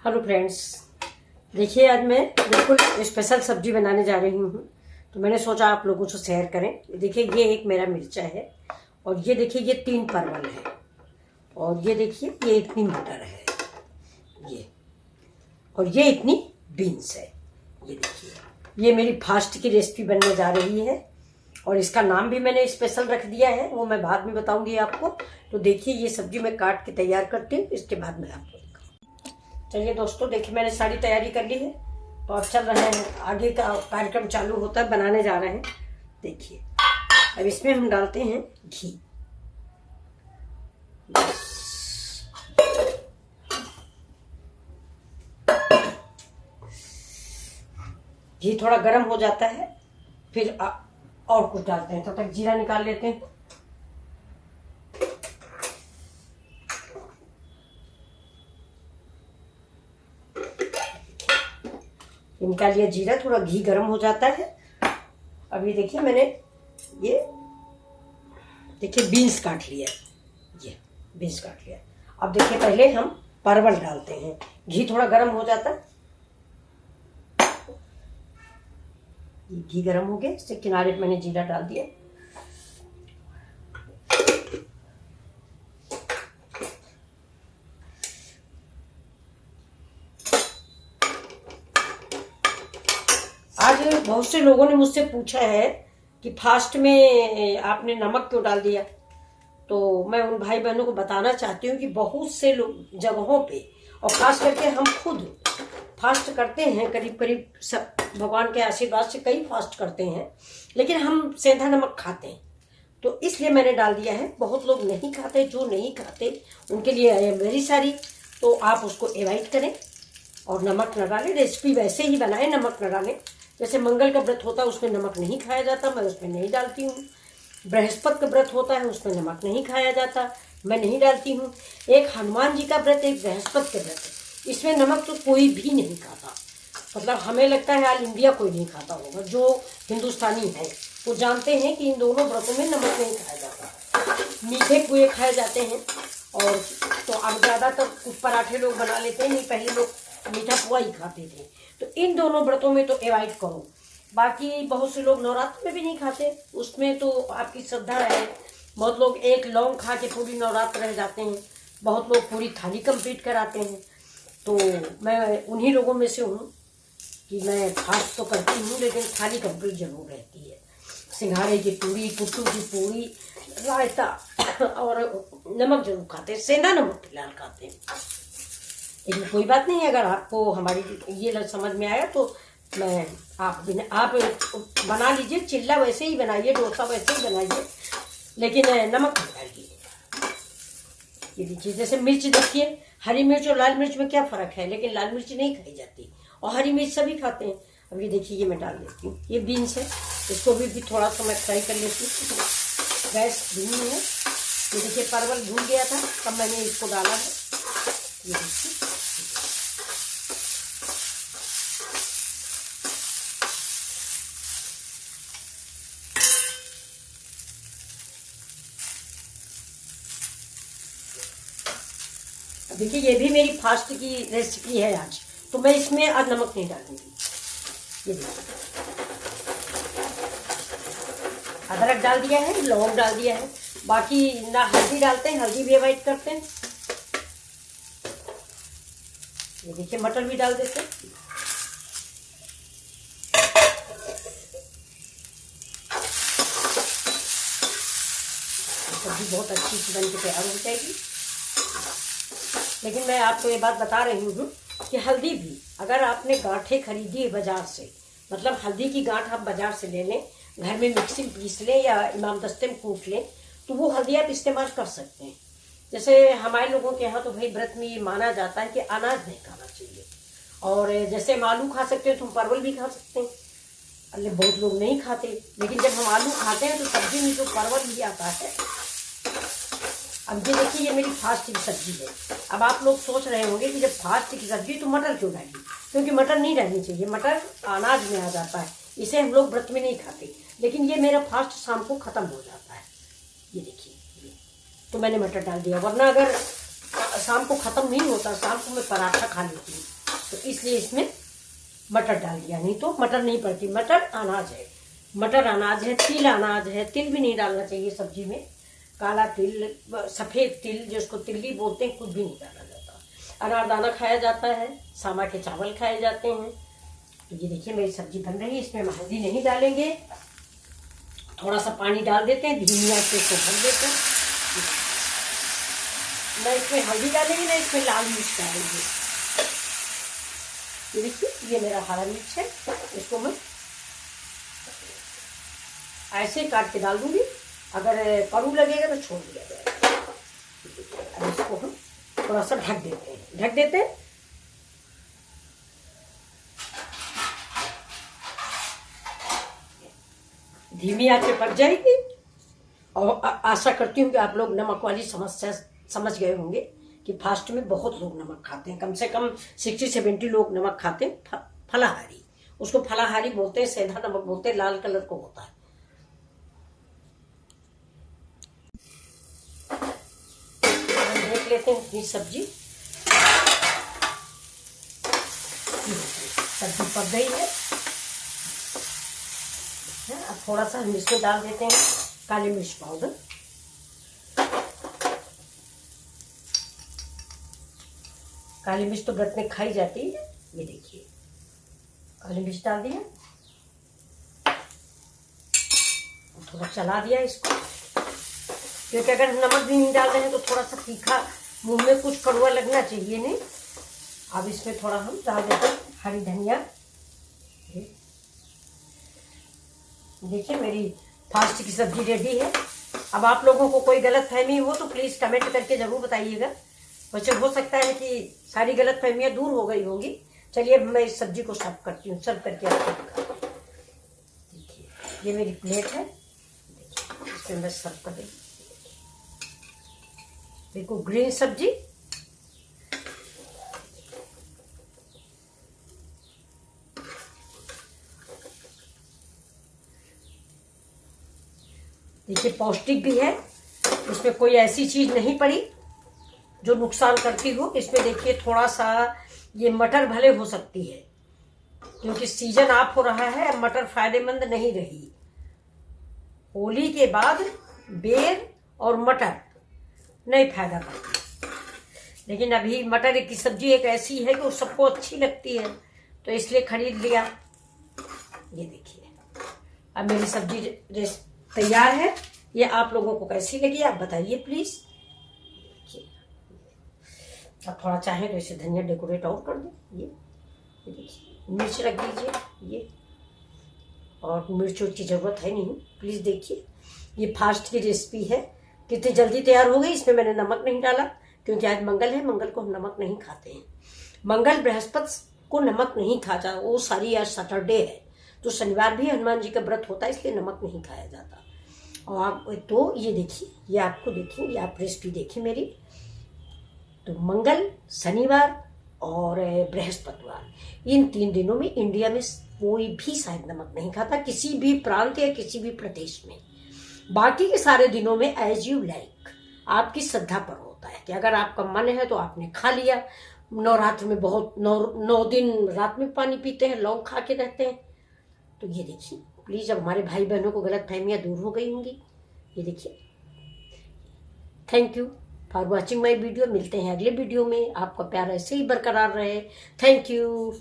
Hello friends, देखिए आज मैं बिल्कुल स्पेशल सब्जी बनाने जा रही हूँ। तो मैंने सोचा आप लोगों से शेयर करें। देखिए ये एक मेरा मिर्चा है और ये देखिए ये 3 परवल है और ये देखिए ये इतनी मटर है ये, और ये इतनी बीन्स है। ये देखिए ये मेरी फास्ट की रेसिपी बनने जा रही है और इसका नाम भी मैंने स्पेशल रख दिया है, वो मैं बाद में बताऊंगी आपको। तो देखिए ये सब्जी मैं काट के तैयार करती हूँ, इसके बाद मैं आपको चलिए दोस्तों, देखिए मैंने सारी तैयारी कर ली है। तो अब चल रहे हैं, आगे का कार्यक्रम चालू होता है, बनाने जा रहे हैं। देखिए अब इसमें हम डालते हैं घी। घी थोड़ा गर्म हो जाता है, फिर और कुछ डालते हैं। तब तक जीरा निकाल लेते हैं। निकाल लिया जीरा, थोड़ा घी गर्म हो जाता है। अभी देखिए मैंने ये देखिए बीन्स काट लिया, ये बीन्स काट लिया। अब देखिए पहले हम परवल डालते हैं। घी थोड़ा गर्म हो जाता है, ये घी गर्म हो गया, इससे किनारे पे मैंने जीरा डाल दिया। आज बहुत से लोगों ने मुझसे पूछा है कि फास्ट में आपने नमक क्यों डाल दिया। तो मैं उन भाई बहनों को बताना चाहती हूँ कि बहुत से लोग जगहों पे, और खास करके हम खुद फास्ट करते हैं, करीब करीब सब भगवान के आशीर्वाद से कई फास्ट करते हैं, लेकिन हम सेंधा नमक खाते हैं। तो इसलिए मैंने डाल दिया है। बहुत लोग नहीं खाते, जो नहीं खाते उनके लिए है वेरी सारी। तो आप उसको अवॉइड करें और नमक न डालें। रेसिपी वैसे ही बनाएं, नमक न डालें। जैसे मंगल का व्रत होता है उसमें नमक नहीं खाया जाता, मैं उसमें नहीं डालती हूँ। बृहस्पति का व्रत होता है उसमें नमक नहीं खाया जाता, मैं नहीं डालती हूँ। एक हनुमान जी का व्रत, एक बृहस्पति का व्रत, इसमें नमक तो कोई भी नहीं खाता। मतलब हमें लगता है ऑल इंडिया कोई नहीं खाता होगा। जो हिंदुस्तानी है वो जानते हैं कि इन दोनों व्रतों में नमक नहीं खाया जाता। मीठे पुए खाए जाते हैं, और तो अब ज़्यादातर कुछ पराठे लोग बना लेते हैं, नहीं पहले लोग मीठा पुआ ही खाते थे। तो इन दोनों व्रतों में तो अवॉइड करो। बाकी बहुत से लोग नवरात्र में भी नहीं खाते, उसमें तो आपकी श्रद्धा है। बहुत लोग एक लौंग खा के पूरी नवरात्र रह जाते हैं, बहुत लोग पूरी थाली कंप्लीट कराते हैं। तो मैं उन्हीं लोगों में से हूँ कि मैं फास्ट तो करती हूँ, लेकिन थाली कंप्लीट जरूर रहती है। सिंघाड़े की पूरी, पुट्टू की पूरी, रायता और नमक जरूर खाते हैं। सेंधा नमक फिलहाल खाते हैं, लेकिन कोई बात नहीं। अगर आपको हमारी ये समझ में आया तो मैं आप बना लीजिए। चिल्ला वैसे ही बनाइए, डोसा वैसे ही बनाइए, लेकिन नमक नहीं डालिए। ये देखिए जैसे मिर्च, देखिए हरी मिर्च और लाल मिर्च में क्या फ़र्क है, लेकिन लाल मिर्च नहीं खाई जाती और हरी मिर्च सभी खाते हैं। अब ये देखिए ये मैं डाल देती हूँ। ये बीन्स है, इसको भी थोड़ा सा मैं फ्राई कर लेती हूँ। गैस धीमी है। ये देखिए परवल भून गया था, तब मैंने इसको डाला है। ये देखिए देखिए ये भी मेरी फास्ट की रेसिपी है आज, तो मैं इसमें आज नमक नहीं डालूंगी। ये देखिए अदरक डाल दिया है, लौंग डाल दिया है। बाकी ना हल्दी डालते हैं, हल्दी भी अवॉइड करते हैं। ये देखिए मटर भी डाल देते हैं। सब्जी बहुत अच्छी सी बन के तैयार हो जाएगी। लेकिन मैं आपको ये बात बता रही हूँ कि हल्दी भी अगर आपने गांठें खरीदी है बाजार से, मतलब हल्दी की गांठ आप बाजार से ले लें, घर में मिक्सी में पीस लें या इमाम दस्ते में कूट लें, तो वो हल्दी आप इस्तेमाल कर सकते हैं। जैसे हमारे लोगों के यहाँ तो भाई व्रत में ये माना जाता है कि अनाज नहीं खाना चाहिए। और जैसे हम आलू खा सकते हैं तो हम परवल भी खा सकते हैं। अरे बहुत लोग नहीं खाते, लेकिन जब हम आलू खाते हैं तो सब्जी में जो परवल भी आता है। अब ये देखिए ये मेरी फास्ट की सब्जी है। अब आप लोग सोच रहे होंगे कि जब फास्ट की सब्जी तो मटर क्यों डाली, क्योंकि मटर नहीं डालनी चाहिए। मटर अनाज में आ जाता है, इसे हम लोग व्रत में नहीं खाते। लेकिन ये मेरा फास्ट शाम को ख़त्म हो जाता है। ये देखिए तो मैंने मटर डाल दिया, वरना अगर शाम को ख़त्म नहीं होता, शाम को मैं पराठा खा लेती हूँ, तो इसलिए इसमें मटर डाल दिया। नहीं तो मटर नहीं पड़ती। मटर अनाज है, मटर अनाज है, तिल अनाज है। तिल भी नहीं डालना चाहिए सब्जी में। काला तिल, सफ़ेद तिल जिसको तिल्ली बोलते हैं, कुछ भी नहीं डाला जाता। अनारदाना खाया जाता है, सामा के चावल खाए जाते हैं। तो ये देखिए मेरी सब्जी बन रही है। इसमें हल्दी नहीं डालेंगे, थोड़ा सा पानी डाल देते हैं, धीमी आंच पे इसको भर देते हैं। न इसमें हल्दी डालेंगे न इसमें लाल मिर्च डालेंगे। ये देखिए ये मेरा हरा मिर्च है, इसको मैं ऐसे काट के डाल दूंगी। अगर कड़ू लगेगा तो छोड़ दिया जाएगा। अब इसको हम थोड़ा सा ढक देते हैं, ढक देते हैं। धीमी आंच पे पक जाएगी। और आशा करती हूँ कि आप लोग नमक वाली समस्या समझ गए होंगे कि फास्ट में बहुत लोग नमक खाते हैं। कम से कम 60-70 लोग नमक खाते हैं। फलाहारी, उसको फलाहारी बोलते हैं, सेंधा नमक बोलते हैं, लाल कलर को होता है। देख लेते हैं अपनी सब्जी। सब्जी पक गई है। अब थोड़ा सा हम इसमें डाल देते हैं काली मिर्च पाउडर। काली मिर्च तो व्रत में खाई जाती है। ये देखिए काली मिर्च डाल दिया, थोड़ा चला दिया इसको, क्योंकि अगर हम नमक भी नहीं डाल रहे हैं तो थोड़ा सा तीखा, मुंह में कुछ कड़वा लगना चाहिए नहीं। अब इसमें थोड़ा हम डाल देते हैं हरी धनिया। देखिए मेरी फास्ट की सब्जी रेडी है। अब आप लोगों को कोई गलत फहमी हो तो प्लीज़ कमेंट करके ज़रूर बताइएगा। वैसे हो सकता है कि सारी गलत फहमियाँ दूर हो गई होंगी। चलिए मैं इस सब्जी को सर्व करती हूँ, सर्व करके आपको दिखाती हूँ। देखिए ये मेरी प्लेट है, देखिए इसमें मैं सर्व कर रही हूँ। बिल्कुल ग्रीन सब्जी। देखिए पौष्टिक भी है, इसमें कोई ऐसी चीज़ नहीं पड़ी जो नुकसान करती हो। इसमें देखिए थोड़ा सा ये मटर भले हो सकती है, क्योंकि सीजन ऑफ हो रहा है, मटर फायदेमंद नहीं रही। होली के बाद बेर और मटर नहीं फायदा करती, लेकिन अभी मटर की सब्जी एक ऐसी है कि वो सबको अच्छी लगती है, तो इसलिए खरीद लिया। ये देखिए अब मेरी सब्जी तैयार है। ये आप लोगों को कैसी लगी आप बताइए प्लीज। अब थोड़ा चाहे तो इसे धनिया डेकोरेट और कर दो। ये देखिए मिर्च रख दीजिए, ये और मिर्च की ज़रूरत है नहीं। प्लीज़ देखिए ये फास्ट की रेसिपी है, कितनी जल्दी तैयार हो गई। इसमें मैंने नमक नहीं डाला क्योंकि आज मंगल है, मंगल को हम नमक नहीं खाते हैं। मंगल बृहस्पति को नमक नहीं खाता, वो सारी आज सैटरडे है, तो शनिवार भी हनुमान जी का व्रत होता है, इसलिए नमक नहीं खाया जाता। और आप तो ये देखिए, ये आपको देखिए, ये आप रेसिपी देखिए मेरी। तो मंगल, शनिवार और बृहस्पतिवार, इन 3 दिनों में इंडिया में कोई भी शायद नमक नहीं खाता, किसी भी प्रांत या किसी भी प्रदेश में। बाकी के सारे दिनों में एज यू लाइक, आपकी श्रद्धा पर होता है कि अगर आपका मन है तो आपने खा लिया। नवरात्र में बहुत 9 दिन रात में पानी पीते हैं, लौंग खा के रहते हैं। तो ये देखिए प्लीज़, अब हमारे भाई बहनों को गलत फहमियाँ दूर हो गई होंगी। ये देखिए, thank you for watching my video. मिलते हैं अगले वीडियो में, आपका प्यार ऐसे ही बरकरार रहे। Thank you.